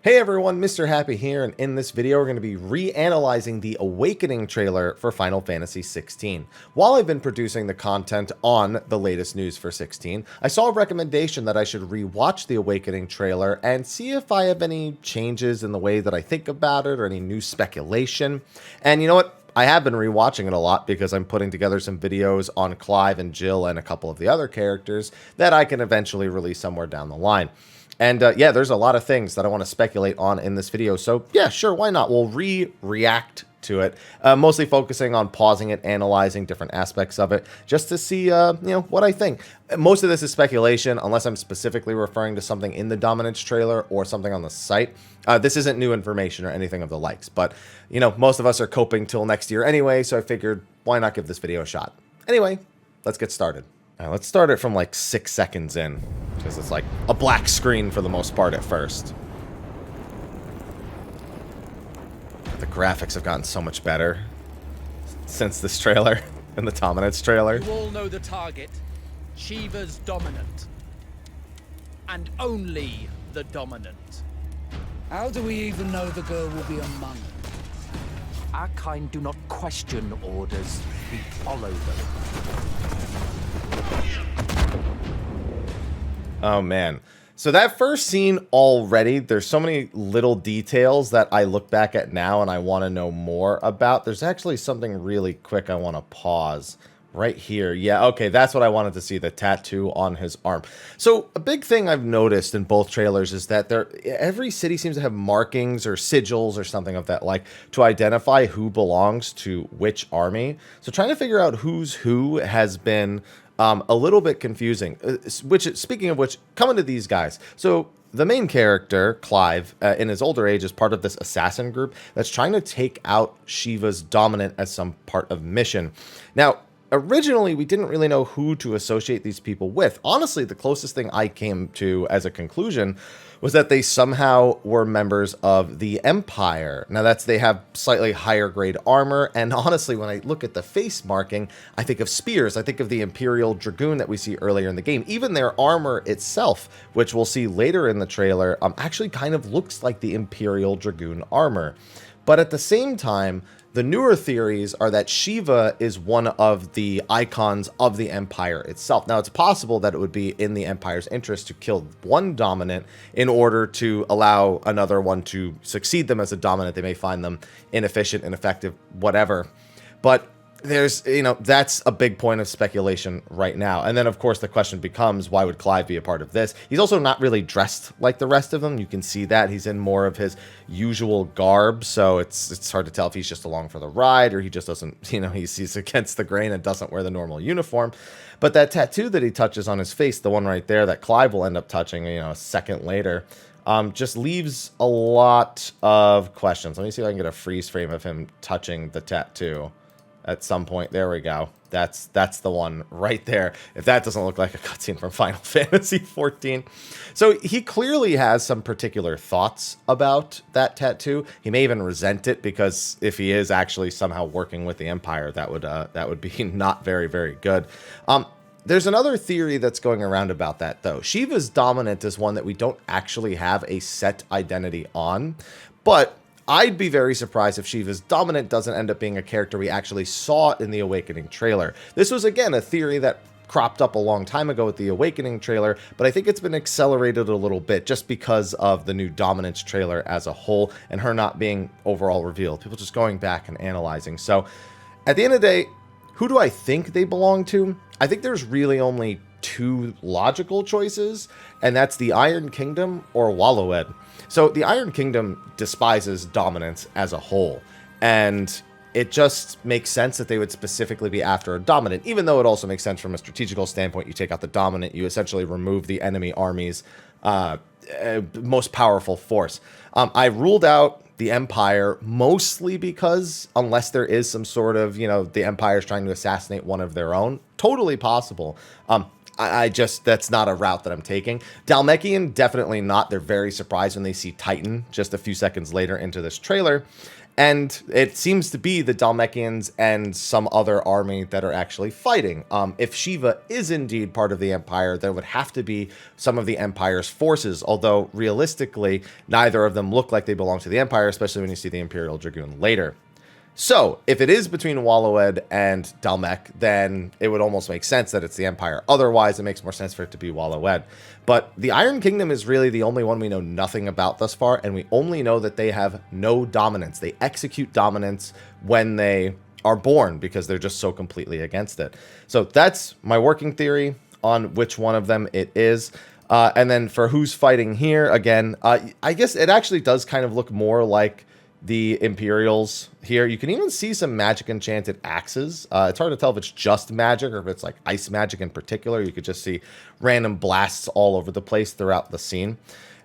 Hey everyone, Mr. Happy here, and in this video we're going to be reanalyzing the Awakening trailer for Final Fantasy XVI. While I've been producing the content on the latest news for 16, I saw a recommendation that I should rewatch the Awakening trailer and see if I have any changes in the way that I think about it or any new speculation. And you know what? I have been rewatching it a lot because I'm putting together some videos on Clive and Jill and a couple of the other characters that I can eventually release somewhere down the line. And yeah, there's a lot of things that I want to speculate on in this video. So yeah, sure, why not? We'll react to it, mostly focusing on pausing it, analyzing different aspects of it, just to see, what I think. Most of this is speculation, unless I'm specifically referring to something in the Dominance trailer or something on the site. This isn't new information or anything of the likes, but, most of us are coping till next year anyway, so I figured, why not give this video a shot? Anyway, let's get started. Let's start it from like 6 seconds in, because it's like a black screen for the most part at first. The graphics have gotten so much better since this trailer and the Dominance trailer. You all know the target. Shiva's dominant. And only the dominant. How do we even know the girl will be among us? Our kind do not question orders, we follow them. Oh man. So that first scene already, there's so many little details that I look back at now and I want to know more about. There's actually something really quick I want to pause right here. Yeah, okay, that's what I wanted to see, the tattoo on his arm. So a big thing I've noticed in both trailers is that every city seems to have markings or sigils or something of that like to identify who belongs to which army. So trying to figure out who's who has been a little bit confusing, speaking of which, coming to these guys. So the main character, Clive, in his older age, is part of this assassin group that's trying to take out Shiva's dominant as some part of mission. Now, originally, we didn't really know who to associate these people with. Honestly, the closest thing I came to as a conclusion was that they somehow were members of the Empire. Now, they have slightly higher grade armor, and honestly, when I look at the face marking, I think of spears. I think of the Imperial Dragoon that we see earlier in the game. Even their armor itself, which we'll see later in the trailer, actually kind of looks like the Imperial Dragoon armor. But at the same time, the newer theories are that Shiva is one of the icons of the Empire itself. Now, it's possible that it would be in the Empire's interest to kill one dominant in order to allow another one to succeed them as a dominant. They may find them inefficient, ineffective, whatever. But there's, that's a big point of speculation right now. And then, of course, the question becomes, why would Clive be a part of this? He's also not really dressed like the rest of them. You can see that. He's in more of his usual garb, so it's hard to tell if he's just along for the ride or he just doesn't, he's against the grain and doesn't wear the normal uniform. But that tattoo that he touches on his face, the one right there that Clive will end up touching, a second later, just leaves a lot of questions. Let me see if I can get a freeze frame of him touching the tattoo at some point. There we go. That's the one right there. If that doesn't look like a cutscene from Final Fantasy 14. So he clearly has some particular thoughts about that tattoo. He may even resent it, because if he is actually somehow working with the Empire, that would be not very, very good. There's another theory that's going around about that, though. Shiva's dominant is one that we don't actually have a set identity on, but I'd be very surprised if Shiva's dominant doesn't end up being a character we actually saw in the Awakening trailer. This was, again, a theory that cropped up a long time ago with the Awakening trailer, but I think it's been accelerated a little bit just because of the new Dominance trailer as a whole and her not being overall revealed. People just going back and analyzing. So at the end of the day, who do I think they belong to? I think there's really only two logical choices, and that's the Iron Kingdom or Wallowed. So the Iron Kingdom despises dominance as a whole, and it just makes sense that they would specifically be after a dominant, even though it also makes sense from a strategical standpoint. You take out the dominant, you essentially remove the enemy army's most powerful force. I ruled out the Empire mostly because, unless there is some sort of, the Empire's trying to assassinate one of their own, totally possible. That's not a route that I'm taking. Dhalmekian, definitely not. They're very surprised when they see Titan just a few seconds later into this trailer. And it seems to be the Dhalmekians and some other army that are actually fighting. If Shiva is indeed part of the Empire, there would have to be some of the Empire's forces, although realistically, neither of them look like they belong to the Empire, especially when you see the Imperial Dragoon later. So, if it is between Wallowed and Dhalmek, then it would almost make sense that it's the Empire. Otherwise, it makes more sense for it to be Wallowed. But the Iron Kingdom is really the only one we know nothing about thus far, and we only know that they have no dominance. They execute dominance when they are born, because they're just so completely against it. So that's my working theory on which one of them it is. And then for who's fighting here, again, I guess it actually does kind of look more like the Imperials here. You can even see some magic enchanted axes. It's hard to tell if it's just magic or if it's like ice magic in particular. You could just see random blasts all over the place throughout the scene.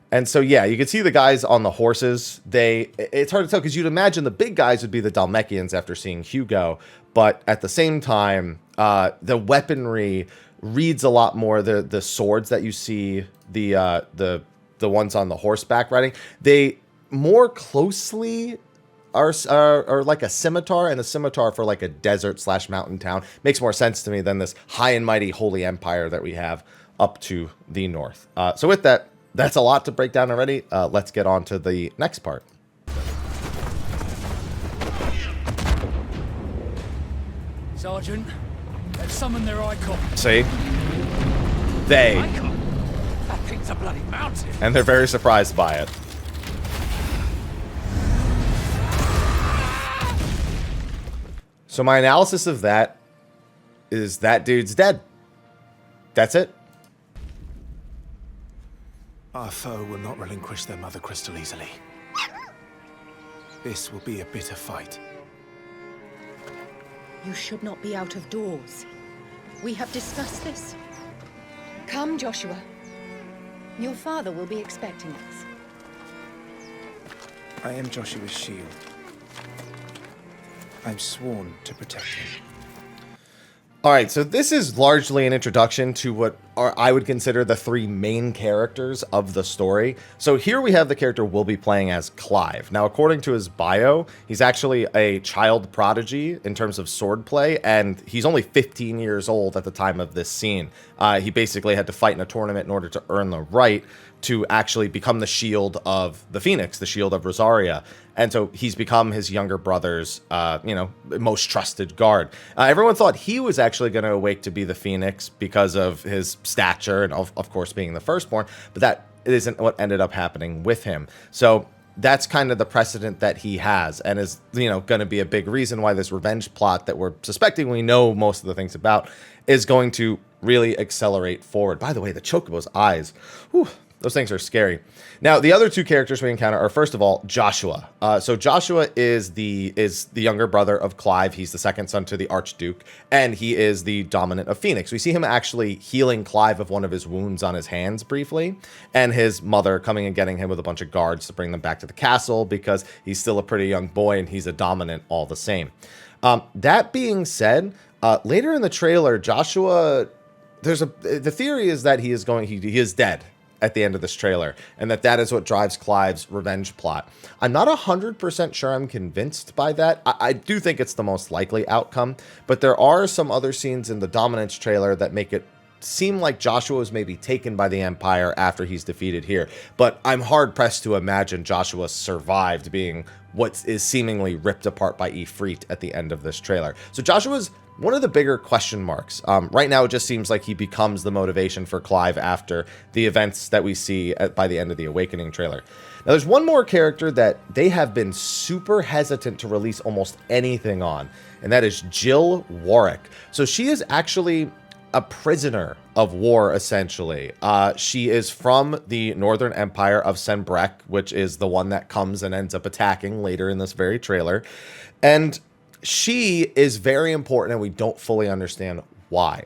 And so, yeah, you can see the guys on the horses. It's hard to tell because you'd imagine the big guys would be the Dhalmekians after seeing Hugo. But at the same time, the weaponry reads a lot more. The swords that you see, the ones on the horseback riding, they more closely are like a scimitar, and a scimitar for like a desert / mountain town makes more sense to me than this high and mighty holy empire that we have up to the north. So with that, that's a lot to break down already. Let's get on to the next part. Sergeant, they've summoned their icon. See? They. Icon? That thing's a bloody mountain. And they're very surprised by it. So my analysis of that is that dude's dead. That's it. Our foe will not relinquish their mother crystal easily. This will be a bitter fight. You should not be out of doors. We have discussed this. Come, Joshua. Your father will be expecting us. I am Joshua's shield. I'm sworn to protect him. All right, so this is largely an introduction to what I would consider the three main characters of the story. So here we have the character we'll be playing as Clive. Now, according to his bio, he's actually a child prodigy in terms of swordplay, and he's only 15 years old at the time of this scene. He basically had to fight in a tournament in order to earn the right to actually become the shield of the Phoenix, the shield of Rosaria. And so he's become his younger brother's, most trusted guard. Everyone thought he was actually going to awake to be the Phoenix because of his stature and, of course, being the firstborn. But that isn't what ended up happening with him. So that's kind of the precedent that he has, and is, going to be a big reason why this revenge plot that we're suspecting we know most of the things about is going to really accelerate forward. By the way, the Chocobo's eyes, whew, those things are scary. Now, the other two characters we encounter are, first of all, Joshua. So Joshua is the younger brother of Clive. He's the second son to the Archduke, and he is the dominant of Phoenix. We see him actually healing Clive of one of his wounds on his hands briefly, and his mother coming and getting him with a bunch of guards to bring them back to the castle because he's still a pretty young boy and he's a dominant all the same. That being said, later in the trailer, Joshua, the theory is that he is dead at the end of this trailer, and that is what drives Clive's revenge plot. I'm not 100% sure I'm convinced by that. I do think it's the most likely outcome, but there are some other scenes in the Dominance trailer that make it seem like Joshua was maybe taken by the Empire after he's defeated here. But I'm hard-pressed to imagine Joshua survived being what is seemingly ripped apart by Ifrit at the end of this trailer. So Joshua's one of the bigger question marks. Right now, it just seems like he becomes the motivation for Clive after the events that we see by the end of the Awakening trailer. Now, there's one more character that they have been super hesitant to release almost anything on, and that is Jill Warwick. So she is actually a prisoner of war, essentially. She is from the Northern Empire of Senbrek, which is the one that comes and ends up attacking later in this very trailer. And she is very important, and we don't fully understand why.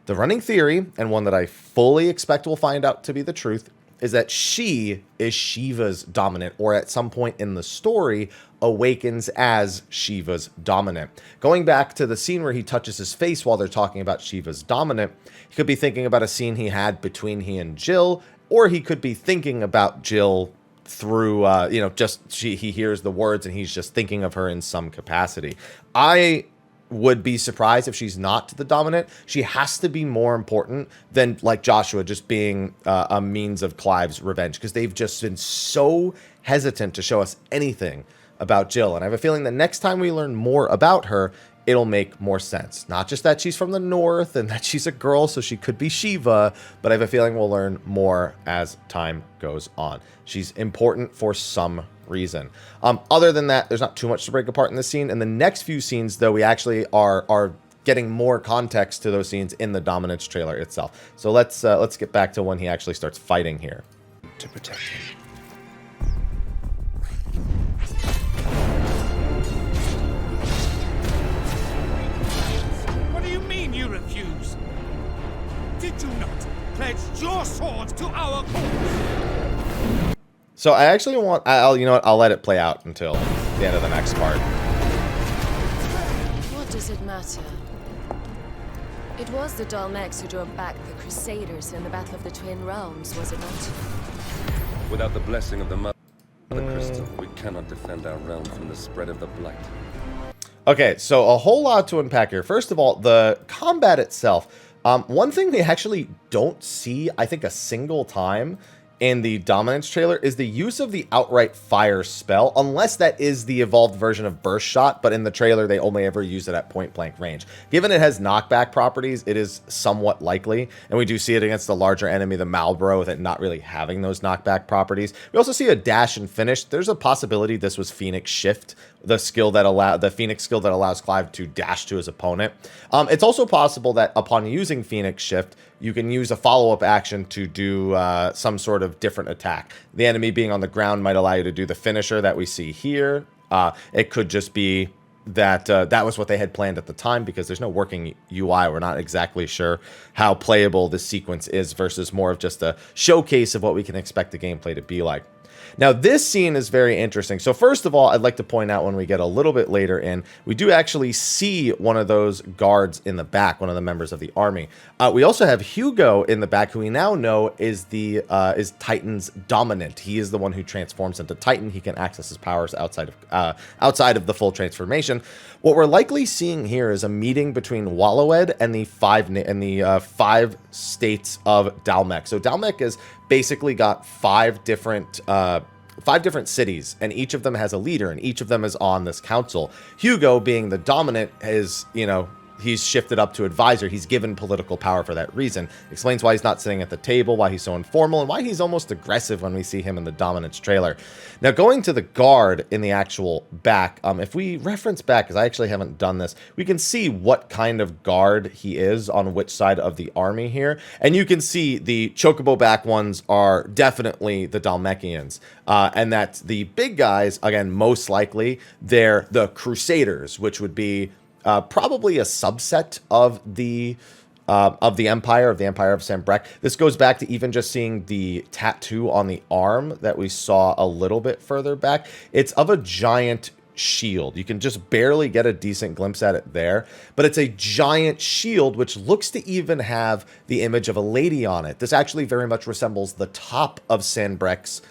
The running theory, and one that I fully expect we'll find out to be the truth, is that she is Shiva's dominant, or at some point in the story, awakens as Shiva's dominant. Going back to the scene where he touches his face while they're talking about Shiva's dominant, he could be thinking about a scene he had between he and Jill, or he could be thinking about Jill through, you know, just he hears the words and he's just thinking of her in some capacity. I would be surprised if she's not the dominant. She has to be more important than, like Joshua, just being a means of Clive's revenge, because they've just been so hesitant to show us anything about Jill. And I have a feeling that next time we learn more about her, it'll make more sense. Not just that she's from the north and that she's a girl, so she could be Shiva, but I have a feeling we'll learn more as time goes on. She's important for some reason. Other than that, there's not too much to break apart in this scene. In the next few scenes, though, we actually are getting more context to those scenes in the Dominance trailer itself. So let's get back to when he actually starts fighting here. To protect him. What do you mean you refuse? Did you not pledge your sword to our cause? So I actually want, you know what, I'll let it play out until the end of the next part. What does it matter? It was the Dalmex who drove back the Crusaders in the Battle of the Twin Realms, was it not? Without the blessing of the Mother Crystal, we cannot defend our realm from the spread of the blight. Okay, so a whole lot to unpack here. First of all, the combat itself. One thing we actually don't see, I think, a single time in the Dominance trailer is the use of the outright fire spell, unless that is the evolved version of burst shot, but in the trailer they only ever use it at point blank range. Given it has knockback properties, it is somewhat likely, and we do see it against the larger enemy, the Malboro, with it not really having those knockback properties. We also see a dash and finish. There's a possibility this was Phoenix Shift, the Phoenix skill that allows Clive to dash to his opponent. It's also possible that upon using Phoenix Shift, you can use a follow-up action to do some sort of different attack. The enemy being on the ground might allow you to do the finisher that we see here. It could just be that that was what they had planned at the time, because there's no working UI. We're not exactly sure how playable this sequence is versus more of just a showcase of what we can expect the gameplay to be like. Now, this scene is very interesting. So first of all, I'd like to point out when we get a little bit later in, we do actually see one of those guards in the back, one of the members of the army. We also have Hugo in the back, who we now know is Titan's dominant. He is the one who transforms into Titan. He can access his powers outside of the full transformation. What we're likely seeing here is a meeting between Wallowed and the five states of Dalmec. So Dalmec is basically got five different cities, and each of them has a leader, and each of them is on this council. Hugo, being the dominant, is, you know, he's shifted up to advisor. He's given political power for that reason. Explains why he's not sitting at the table, why he's so informal, and why he's almost aggressive when we see him in the Dominance trailer. Now, going to the guard in the actual back, if we reference back, because I actually haven't done this, we can see what kind of guard he is on which side of the army here. And you can see the Chocobo back ones are definitely the Dalmecians. And that the big guys, again, most likely, they're the Crusaders, which would be probably a subset of the Empire of Sanbreque. This goes back to even just seeing the tattoo on the arm that we saw a little bit further back. It's of a giant shield. You can just barely get a decent glimpse at it there, but it's a giant shield which looks to even have the image of a lady on it. This actually very much resembles the top of Sanbreque's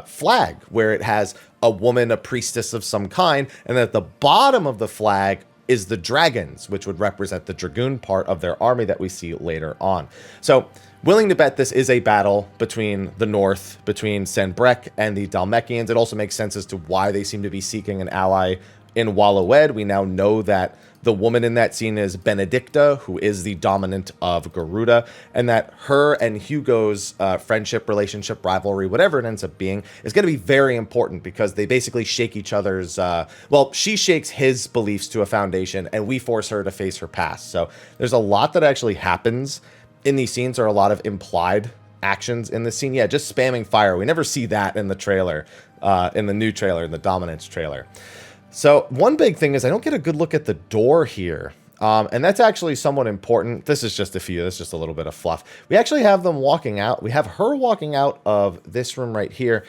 flag, where it has a woman, a priestess of some kind, and at the bottom of the flag is the dragons, which would represent the dragoon part of their army that we see later on. So, willing to bet this is a battle between the north, between Sanbreque and the Dalmecians. It also makes sense as to why they seem to be seeking an ally in Wallowed. We now know that the woman in that scene is Benedicta, who is the dominant of Garuda, and that her and Hugo's friendship, relationship, rivalry, whatever it ends up being, is going to be very important, because they basically shake each other's, well, she shakes his beliefs to a foundation, and we force her to face her past. So there's a lot that actually happens in these scenes, or a lot of implied actions in this scene. Yeah, just spamming fire. We never see that in the trailer, in the new trailer, in the Dominance trailer. So one big thing is I don't get a good look at the door here. And that's actually somewhat important. This is just a little bit of fluff. We actually have them walking out. We have her walking out of this room right here.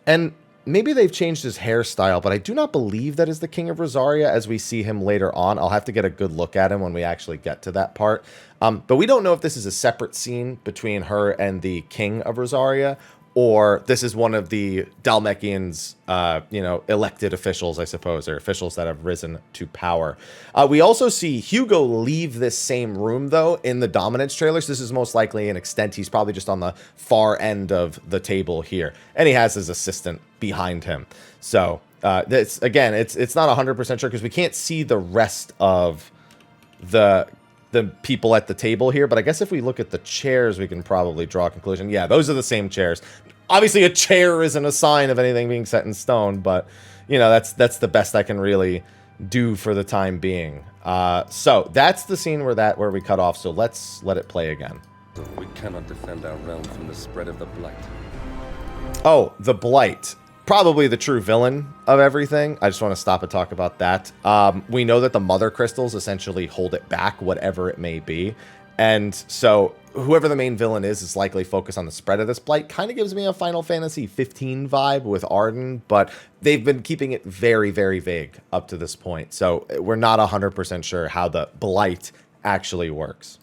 And maybe they've changed his hairstyle, but I do not believe that is the King of Rosaria as we see him later on. I'll have to get a good look at him when we actually get to that part. But we don't know if this is a separate scene between her and the King of Rosaria, or this is one of the Dhalmekians, you know, elected officials, I suppose, or officials that have risen to power. We also see Hugo leave this same room, though, in the Dominance trailers. This is most likely an extent. He's probably just on the far end of the table here, and he has his assistant behind him. So, this again, it's not 100% sure because we can't see the rest of the people at the table here, but I guess if we look at the chairs, we can probably draw a conclusion. Yeah, those are the same chairs. Obviously, a chair isn't a sign of anything being set in stone, but, you know, that's the best I can really do for the time being. So that's the scene where we cut off, so let's let it play again. We cannot defend our realm from the spread of the blight. Oh, the blight. Probably the true villain of everything. I just want to stop and talk about that. We know that the mother crystals essentially hold it back, whatever it may be. And so whoever the main villain is likely focused on the spread of this blight. Kind of gives me a Final Fantasy 15 vibe with Arden, but they've been keeping it very, very vague up to this point. So we're not 100% sure how the blight actually works.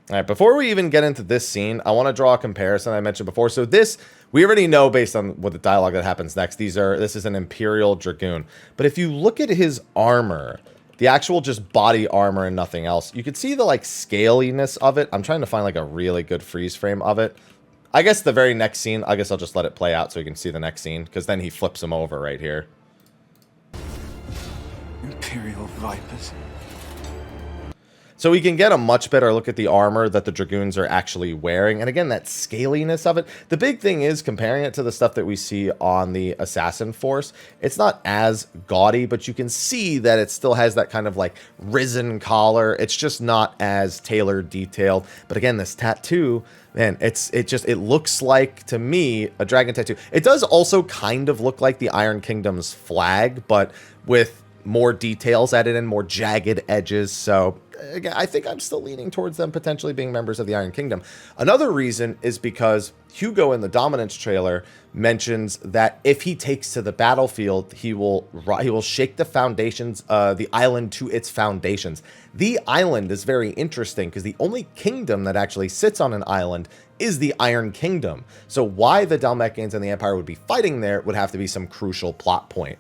All right, before we even get into this scene, I want to draw a comparison I mentioned before. So this, we already know based on what the dialogue that happens next. This is an Imperial Dragoon. But if you look at his armor, the actual just body armor and nothing else, you can see the like scaliness of it. I'm trying to find like a really good freeze frame of it. I guess the very next scene, I guess I'll just let it play out so you can see the next scene, because then he flips him over right here. Imperial Vipers. So we can get a much better look at the armor that the Dragoons are actually wearing. And again, that scaliness of it. The big thing is comparing it to the stuff that we see on the Assassin Force. It's not as gaudy, but you can see that it still has that kind of like risen collar. It's just not as tailored detailed. But again, this tattoo, man, it looks like, to me, a dragon tattoo. It does also kind of look like the Iron Kingdom's flag, but with more details added in, more jagged edges. So again, I think I'm still leaning towards them potentially being members of the Iron Kingdom. Another reason is because Hugo in the Dominance trailer mentions that if he takes to the battlefield, he will shake the foundations, the island to its foundations. The island is very interesting because the only kingdom that actually sits on an island is the Iron Kingdom. So why the Dhalmekians and the Empire would be fighting there would have to be some crucial plot point.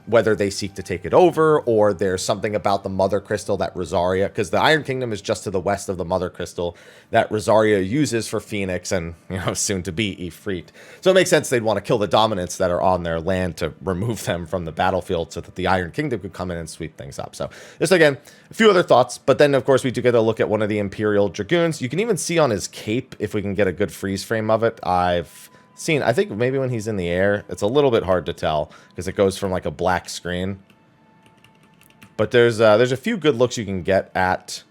Whether they seek to take it over, or there's something about the Mother Crystal that Rosaria, because the Iron Kingdom is just to the west of the Mother Crystal that Rosaria uses for Phoenix and, you know, soon to be Ifrit. So it makes sense they'd want to kill the dominants that are on their land to remove them from the battlefield so that the Iron Kingdom could come in and sweep things up. So just again, a few other thoughts, but then of course we do get a look at one of the Imperial Dragoons. You can even see on his cape, if we can get a good freeze frame of it. I've seen, I think maybe when he's in the air, it's a little bit hard to tell because it goes from like a black screen. But there's a few good looks you can get at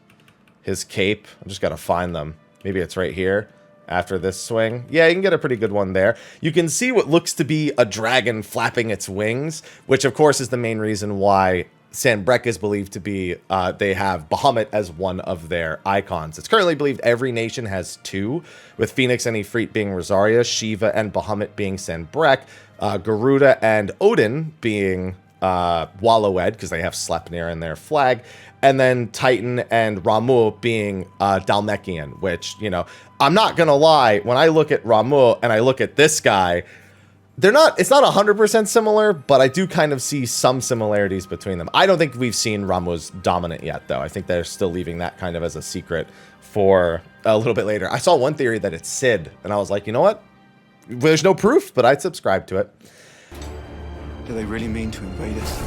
his cape. I just got to find them. Maybe it's right here after this swing. Yeah, you can get a pretty good one there. You can see what looks to be a dragon flapping its wings, which of course is the main reason why Sanbreque is believed to be, they have Bahamut as one of their icons. It's currently believed every nation has two, with Phoenix and Ifrit being Rosaria, Shiva and Bahamut being Sanbreque, Garuda and Odin being Wallowed, because they have Sleipnir in their flag, and then Titan and Ramu being Dhalmekian, which, you know, I'm not gonna lie, when I look at Ramu and I look at this guy, it's not 100% similar, but I do kind of see some similarities between them. I don't think we've seen Ramu's dominant yet, though. I think they're still leaving that kind of as a secret for a little bit later. I saw one theory that it's Sid, and I was like, you know what? There's no proof, but I'd subscribe to it. Do they really mean to invade us?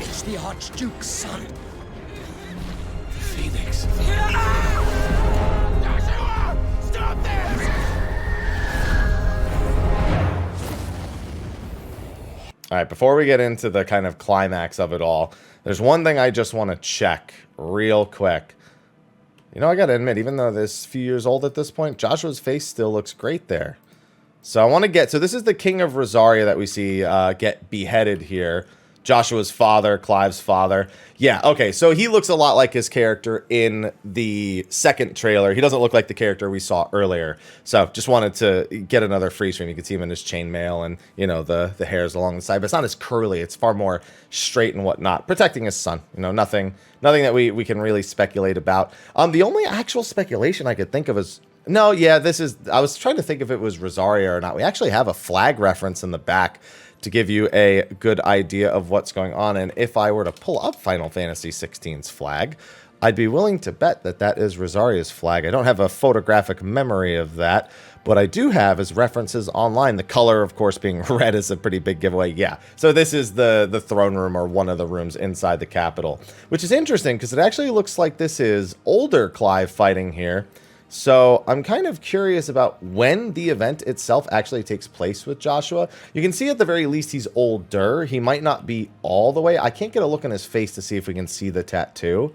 It's the Archduke's son. Phoenix. Joshua! Stop this! All right, before we get into the kind of climax of it all, there's one thing I just want to check real quick. You know, I got to admit, even though this few years old at this point, Joshua's face still looks great there. So I want to get, so this is the King of Rosaria that we see get beheaded here Joshua's father, Clive's father. Yeah, okay, so he looks a lot like his character in the second trailer. He doesn't look like the character we saw earlier. So just wanted to get another freeze frame. You can see him in his chainmail and, you know, the hairs along the side. But it's not as curly. It's far more straight and whatnot. Protecting his son. You know, nothing that we can really speculate about. The only actual speculation I could think of is... No, yeah, I was trying to think if it was Rosaria or not. We actually have a flag reference in the back to give you a good idea of what's going on. And if I were to pull up Final Fantasy XVI's flag, I'd be willing to bet that that is Rosaria's flag. I don't have a photographic memory of that, but I do have as references online. The color, of course, being red is a pretty big giveaway. Yeah, so this is the throne room, or one of the rooms inside the capital, which is interesting because it actually looks like this is older Clive fighting here. So I'm kind of curious about when the event itself actually takes place with Joshua. You can see at the very least he's older. He might not be all the way. I can't get a look on his face to see if we can see the tattoo.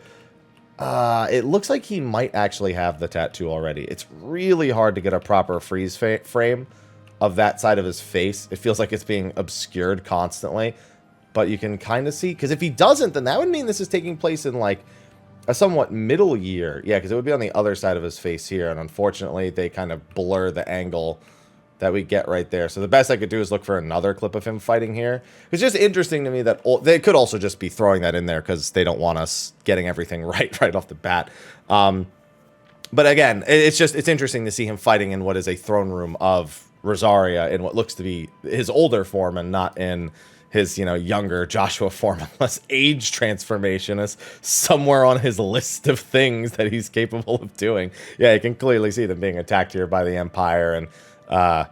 It looks like he might actually have the tattoo already. It's really hard to get a proper freeze frame of that side of his face. It feels like it's being obscured constantly. But you can kind of see, because if he doesn't, then that would mean this is taking place in like a somewhat middle year. Yeah, because it would be on the other side of his face here. And unfortunately, they kind of blur the angle that we get right there. So the best I could do is look for another clip of him fighting here. It's just interesting to me that they could also just be throwing that in there because they don't want us getting everything right off the bat. But again, it's interesting to see him fighting in what is a throne room of Rosaria in what looks to be his older form and not in his, you know, younger Joshua form, unless age transformation is somewhere on his list of things that he's capable of doing. Yeah, you can clearly see them being attacked here by the Empire, and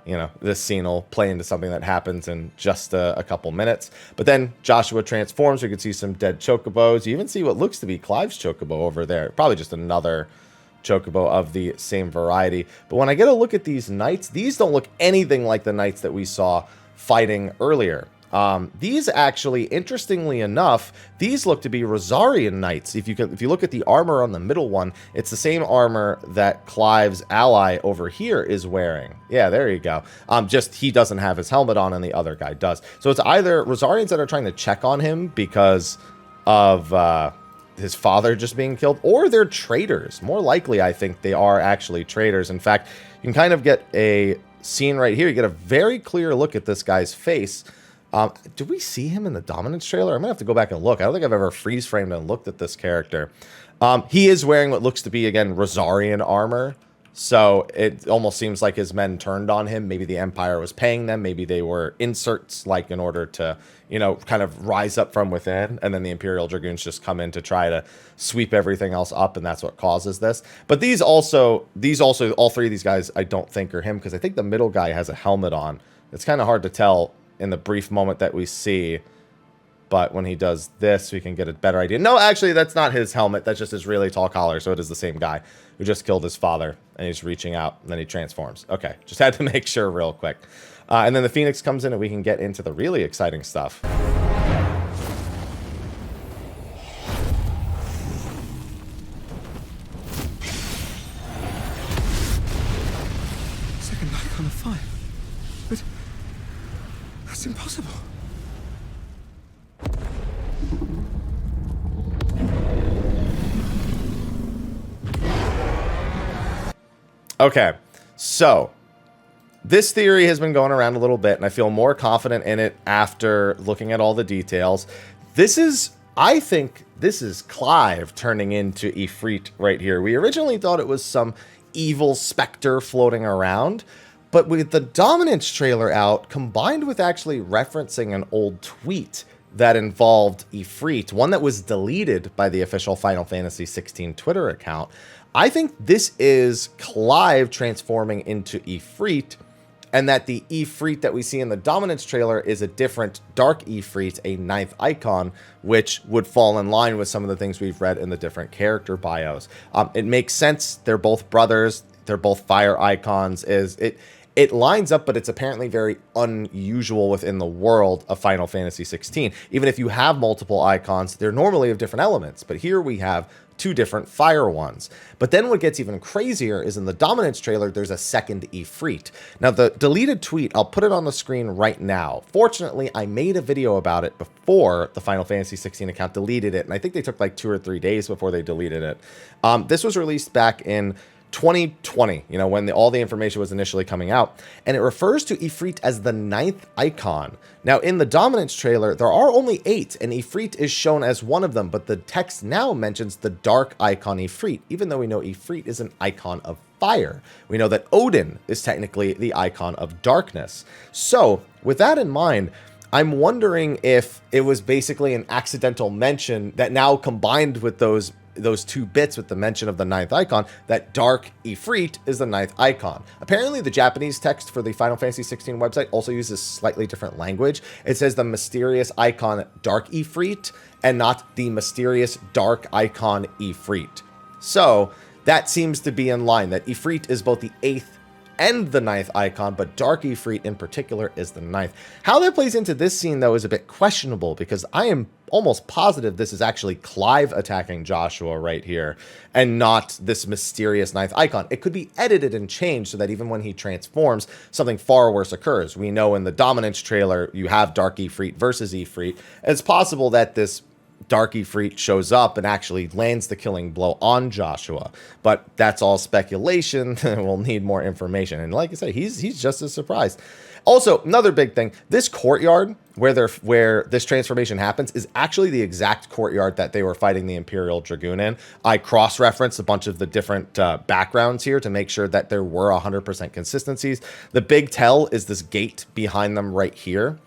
you know, this scene will play into something that happens in just a couple minutes. But then Joshua transforms. You can see some dead chocobos. You even see what looks to be Clive's chocobo over there. Probably just another chocobo of the same variety. But when I get a look at these knights, these don't look anything like the knights that we saw fighting earlier. These actually, interestingly enough, these look to be Rosarian knights. If you look at the armor on the middle one, it's the same armor that Clive's ally over here is wearing. Yeah, there you go. Just he doesn't have his helmet on and the other guy does. So it's either Rosarians that are trying to check on him because of his father just being killed, or they're traitors. More likely, I think they are actually traitors. In fact, you can kind of get a scene right here. You get a very clear look at this guy's face. Do we see him in the Dominance trailer? I'm gonna have to go back and look. I don't think I've ever freeze framed and looked at this character. He is wearing what looks to be, again, Rosarian armor. So it almost seems like his men turned on him. Maybe the Empire was paying them. Maybe they were inserts, like in order to, you know, kind of rise up from within. And then the Imperial Dragoons just come in to try to sweep everything else up. And that's what causes this. But these also, all three of these guys, I don't think are him, because I think the middle guy has a helmet on. It's kind of hard to tell in the brief moment that we see, but when he does this, we can get a better idea. No, actually, that's not his helmet. That's just his really tall collar, so it is the same guy who just killed his father, and he's reaching out, and then he transforms. Okay, just had to make sure real quick. And then the Phoenix comes in, and we can get into the really exciting stuff. Second icon of fire. But that's impossible. Okay, so this theory has been going around a little bit, and I feel more confident in it after looking at all the details. I think this is Clive turning into Ifrit right here. We originally thought it was some evil specter floating around, but with the Dominance trailer out, combined with actually referencing an old tweet that involved Ifrit, one that was deleted by the official Final Fantasy XVI Twitter account, I think this is Clive transforming into Ifrit, and that the Ifrit that we see in the Dominance trailer is a different Dark Ifrit, a 9th icon, which would fall in line with some of the things we've read in the different character bios. It makes sense. They're both brothers. They're both fire icons. it lines up, but it's apparently very unusual within the world of Final Fantasy 16. Even if you have multiple icons, they're normally of different elements, but here we have 2 different fire ones. But then what gets even crazier is in the Dominance trailer, there's a second Ifrit. Now, the deleted tweet, I'll put it on the screen right now. Fortunately, I made a video about it before the Final Fantasy 16 account deleted it, and I think they took like 2 or 3 days before they deleted it. This was released back in 2020, you know, when all the information was initially coming out, and it refers to Ifrit as the 9th icon. Now, in the Dominance trailer, there are only 8, and Ifrit is shown as one of them, but the text now mentions the dark icon Ifrit, even though we know Ifrit is an icon of fire. We know that Odin is technically the icon of darkness. So, with that in mind, I'm wondering if it was basically an accidental mention that now combined with those 2 bits with the mention of the 9th icon, that Dark Ifrit is the 9th icon. Apparently, the Japanese text for the Final Fantasy 16 website also uses slightly different language. It says the mysterious icon Dark Ifrit and not the mysterious dark icon Ifrit. So that seems to be in line, that Ifrit is both the 8th and the 9th icon, but Dark Ifrit in particular is the 9th. How that plays into this scene, though, is a bit questionable, because I am almost positive this is actually Clive attacking Joshua right here, and not this mysterious 9th icon. It could be edited and changed so that even when he transforms, something far worse occurs. We know in the Dominance trailer, you have Dark Ifrit versus Ifrit. It's possible that this Dark Ifrit shows up and actually lands the killing blow on Joshua, but that's all speculation. We'll need more information, and like I say, he's just as surprised. Also, another big thing, this courtyard where this transformation happens is actually the exact courtyard that they were fighting the Imperial Dragoon in. I cross-referenced a bunch of the different backgrounds here to make sure that there were 100% consistencies. The big tell is this gate behind them right here.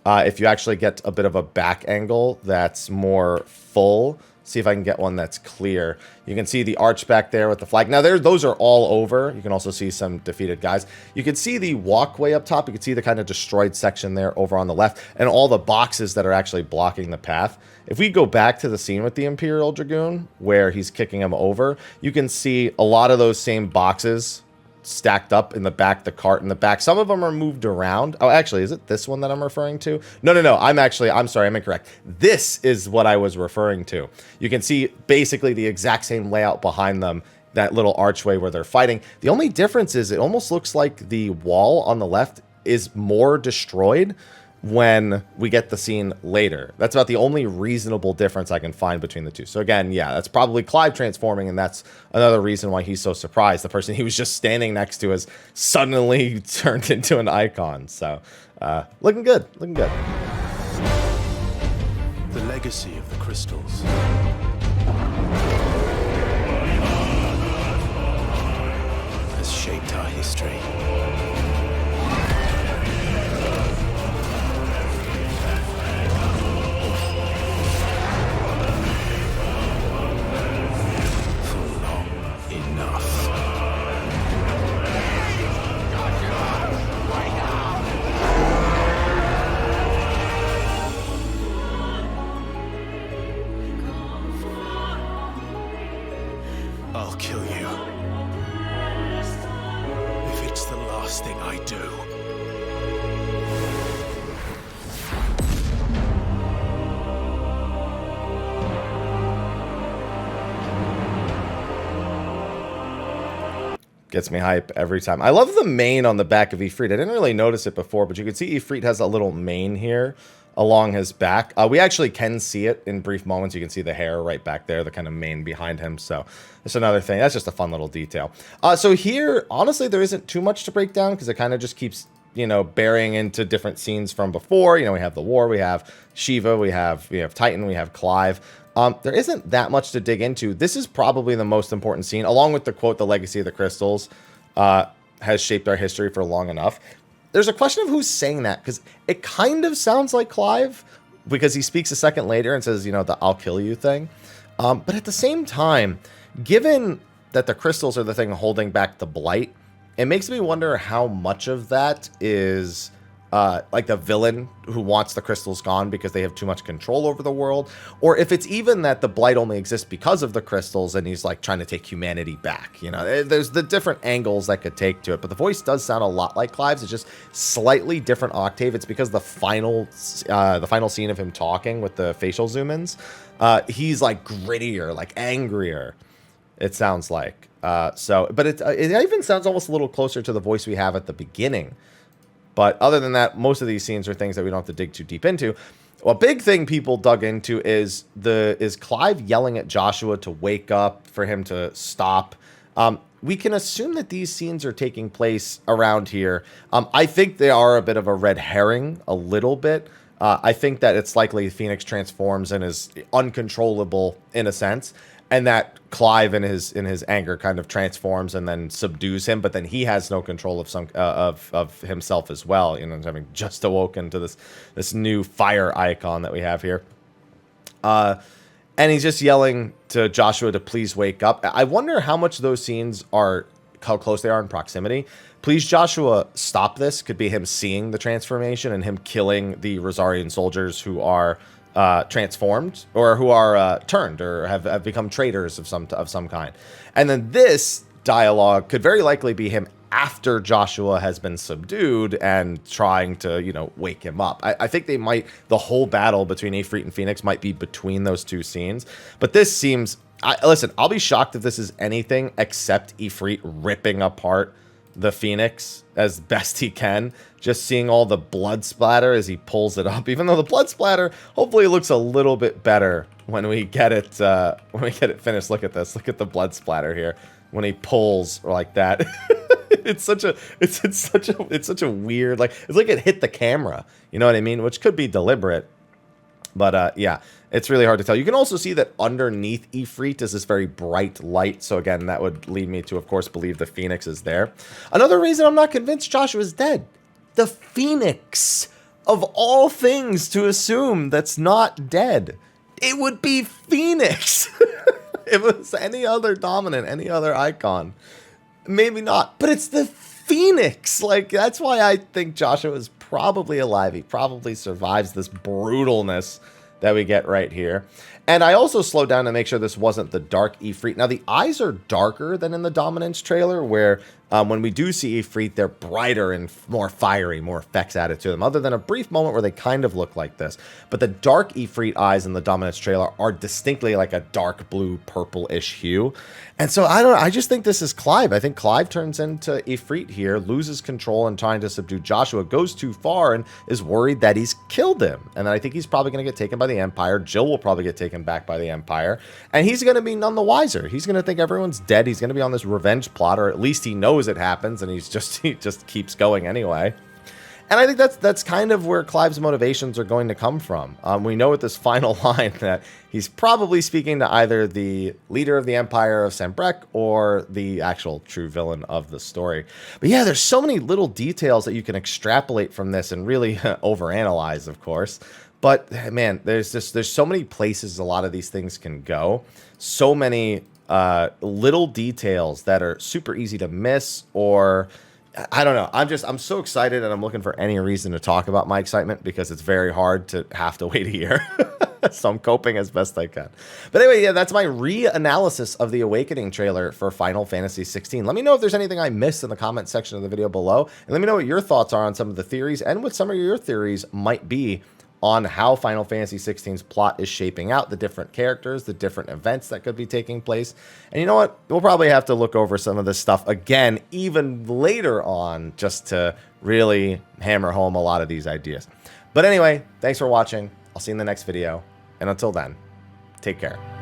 If you actually get a bit of a back angle that's more full, see if I can get one that's clear. You can see the arch back there with the flag. Now, those are all over. You can also see some defeated guys. You can see the walkway up top. You can see the kind of destroyed section there over on the left, and all the boxes that are actually blocking the path. If we go back to the scene with the Imperial Dragoon, where he's kicking him over, you can see a lot of those same boxes stacked up in the back, the cart in the back. Some of them are moved around. Oh, actually, is it this one that I'm referring to? No. I'm sorry, I'm incorrect. This is what I was referring to. You can see basically the exact same layout behind them, that little archway where they're fighting. The only difference is it almost looks like the wall on the left is more destroyed when we get the scene later. That's about the only reasonable difference I can find between the two. So again, yeah, that's probably Clive transforming, and that's another reason why he's so surprised. The person he was just standing next to has suddenly turned into an icon. So looking good, looking good. The legacy of the crystals has shaped our history. I'll kill you. If it's the last thing I do. Gets me hype every time. I love the mane on the back of Ifrit. I didn't really notice it before, but you can see Ifrit has a little mane here along his back. We actually can see it in brief moments. You can see the hair right back there, the kind of mane behind him. So that's another thing. That's just a fun little detail. So here, honestly, there isn't too much to break down because it kind of just keeps, you know, bearing into different scenes from before. You know, we have the war, we have Shiva, we have Titan, we have Clive. There isn't that much to dig into. This is probably the most important scene, along with the quote, "The legacy of the crystals has shaped our history for long enough." There's a question of who's saying that, because it kind of sounds like Clive, because he speaks a second later and says, you know, the "I'll kill you" thing. But at the same time, given that the crystals are the thing holding back the blight, it makes me wonder how much of that is like the villain who wants the crystals gone because they have too much control over the world, or if it's even that the blight only exists because of the crystals and he's like trying to take humanity back. You know, there's the different angles that could take to it, but the voice does sound a lot like Clive's. It's just slightly different octave. It's because the final scene of him talking with the facial zoom-ins, he's like grittier, like angrier, it sounds like. But it even sounds almost a little closer to the voice we have at the beginning. But other than that, most of these scenes are things that we don't have to dig too deep into. A big thing people dug into is Clive yelling at Joshua to wake up, for him to stop. We can assume that these scenes are taking place around here. I think they are a bit of a red herring, a little bit. I think that it's likely Phoenix transforms and is uncontrollable in a sense, and that Clive in his anger kind of transforms and then subdues him, but then he has no control of himself as well. You know, having just awoken to this new fire icon that we have here, and he's just yelling to Joshua to please wake up. I wonder how much those scenes are, how close they are in proximity. Please, Joshua, stop this could be him seeing the transformation and him killing the Rosarian soldiers who are transformed, or who are turned, or have become traitors of some kind. And then this dialogue could very likely be him after Joshua has been subdued and trying to, you know, wake him up. I think the whole battle between Ifrit and Phoenix might be between those two scenes. But this seems, listen, I'll be shocked if this is anything except Ifrit ripping apart the Phoenix as best he can, just seeing all the blood splatter as he pulls it up, even though the blood splatter hopefully looks a little bit better when we get it finished. Look at this, look at the blood splatter here when he pulls like that. It's such a weird, like, it's like it hit the camera, you know what I mean, which could be deliberate. But yeah, it's really hard to tell. You can also see that underneath Ifrit is this very bright light. So again, that would lead me to, of course, believe the Phoenix is there. Another reason I'm not convinced Joshua is dead. The Phoenix, of all things to assume that's not dead. It would be Phoenix. If it was any other dominant, any other icon, maybe not. But it's the Phoenix. Like, that's why I think Joshua is probably alive. He probably survives this brutalness that we get right here. And I also slowed down to make sure this wasn't the dark Ifrit. Now, the eyes are darker than in the Dominance trailer, where when we do see Ifrit, they're brighter and more fiery, more effects added to them, other than a brief moment where they kind of look like this. But the dark Ifrit eyes in the Dominance trailer are distinctly like a dark blue, purple-ish hue. And so, I just think this is Clive. I think Clive turns into Ifrit here, loses control and trying to subdue Joshua, goes too far and is worried that he's killed him. And then I think he's probably going to get taken by the Empire. Jill will probably get taken back by the Empire. And he's going to be none the wiser. He's going to think everyone's dead. He's going to be on this revenge plot, or at least he knows it happens, and he just keeps going anyway. And I think that's kind of where Clive's motivations are going to come from. We know with this final line that he's probably speaking to either the leader of the Empire of Sanbreque or the actual true villain of the story. But yeah, there's so many little details that you can extrapolate from this and really overanalyze, of course. But man, there's so many places a lot of these things can go. So many little details that are super easy to miss, or I don't know. I'm so excited, and I'm looking for any reason to talk about my excitement because it's very hard to have to wait a year. So I'm coping as best I can. But anyway, yeah, that's my reanalysis of the Awakening trailer for Final Fantasy 16. Let me know if there's anything I missed in the comment section of the video below, and let me know what your thoughts are on some of the theories and what some of your theories might be on how Final Fantasy 16's plot is shaping out, the different characters, the different events that could be taking place. And you know what? We'll probably have to look over some of this stuff again, even later on, just to really hammer home a lot of these ideas. But anyway, thanks for watching. I'll see you in the next video. And until then, take care.